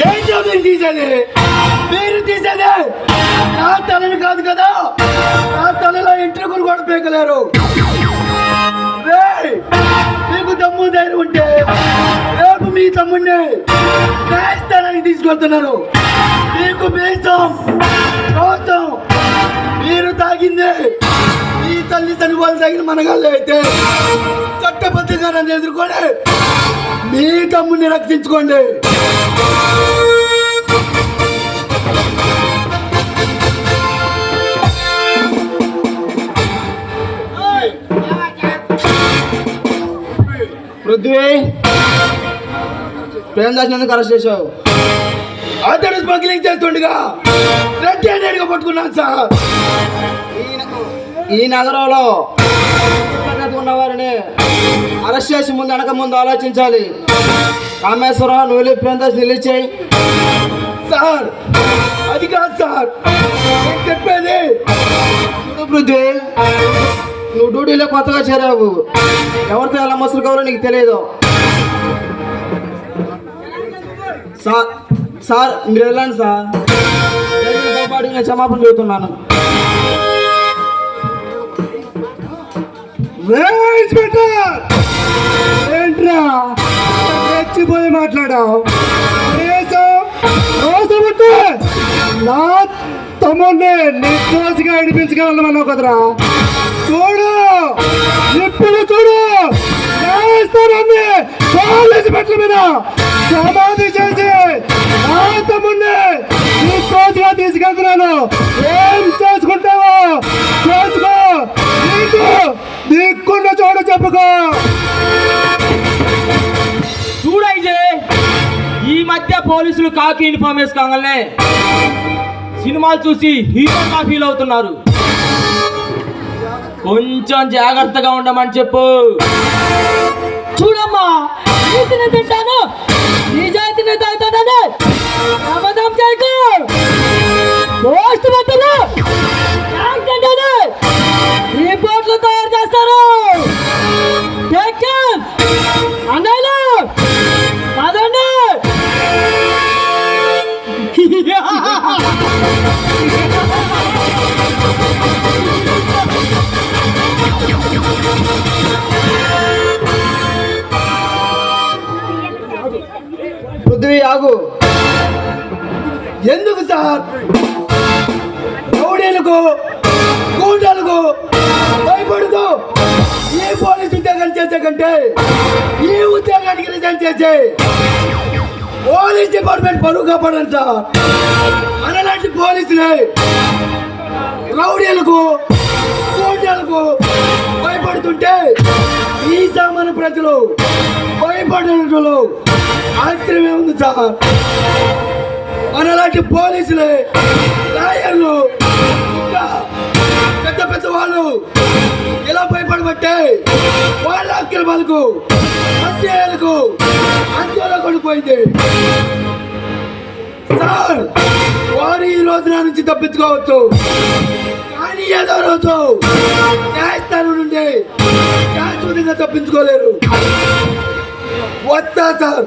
ఏంటో మీరు తీసేది? మీరు తీసేది నా తలని కాదు కదా, నా తలలో ఇంట్రెక్కులు కూడా పీకలేరు. మీకు దమ్ము ధైర్యం ఉంటే రేపు మీ తమ్ముడిని న్యాయస్థానానికి తీసుకెళ్తున్నారు. మీకు బేసం కోసం మీరు తాగింది ఈ తల్లి చనిపోలు తగిన మనగాళ్ళు అయితే చట్టబద్ధంగా నన్ను ఎదుర్కొని మీ తమ్ముడిని రక్షించుకోండి. పృథ్వీ, ప్రేమదాస్ ఎందుకు అరెస్ట్ చేశావు? అతడు స్మగ్లింగ్ చేస్తుండగా రెడ్ హ్యాండెడ్గా పట్టుకున్నాను సార్. ఈ నగరంలో ఉన్నవారిని అరెస్ట్ చేసి ముందు వెనక ముందు ఆలోచించాలి. కామేశ్వరం, నువ్వు ప్రేమదాస్ రిలీజ్ చేయి. సార్ అది కాదు సార్ నేను చెప్పేది. పృథ్వీ, నువ్వు డ్యూటీలో కొత్తగా చేరావు, ఎవరితో ఎలా మసులు కావాలో నీకు తెలియదు. సార్ మీరు వెళ్ళండి సార్. నేను క్షమాపణ చెబుతున్నాను. ఏంట్రా రెచ్చిపోయి మాట్లాడావు? నా తమ్ముడిని నిర్దోషిగా విడిపించగలమన్నావు కదరా. చూడు ఇప్పుడు చూడు, న్యాయస్థానాన్ని పోలీసు మెట్ల మీద సమాధి చేసి నా తమ్ముడిని నిర్దోషిగా తీసుకెళ్తున్నాను. ఏం చేసుకుంటావో చేసుకో, నీకు దిక్కున్న చోట చెప్పుకో. చూడైజే, ఈ మధ్య పోలీసులు కాకి యూనిఫామ్ వేసుకోగానే సినిమాలు చూసి హీరోగా ఫీల్ అవుతున్నారు. కొంచెం జాగ్రత్తగా ఉండమని చెప్పు. చూడమ్మా, నీతిని తింటాను, నిజాయితీని తాగుతానని అబద్ధం చేయకు. పోస్ట్ బట్టలు రిపోర్ట్లు తయారు చేస్తారు. అన్నయ్యలు పదండి. పృథ్వీ ఆగు. ఎందుకు సార్ రౌడీలకు గూండాలకు భయపడుతూ ఈ పోలీసు ఉద్యోగాలు చేసే కంటే ఈ ఉద్యోగానికి రిజైన్ చేసే పోలీస్ డిపార్ట్మెంట్ పరువు కాపాడండి సార్. మనలాంటి పోలీసులే రౌడీలకు గూండాలకు భయపడుతుంటే ఈ సామాన్య ప్రజలు భయపడేటట్లు ఆశ్చర్యమే ఉంది సార్. మనలాంటి పోలీసులే, లాయర్లు, పెద్ద పెద్ద వాళ్ళు ఇలా భయపడబట్టే వాళ్ళ అక్రమాలకు అన్యాయాలకు ఆందోళన పడిపోయింది సార్. వారు ఈ రోజు నా నుంచి తప్పించుకోవచ్చు, కానీ ఏదో రోజు న్యాయస్థానం నుండి శాశ్వతంగా తప్పించుకోలేరు. వస్తా సార్.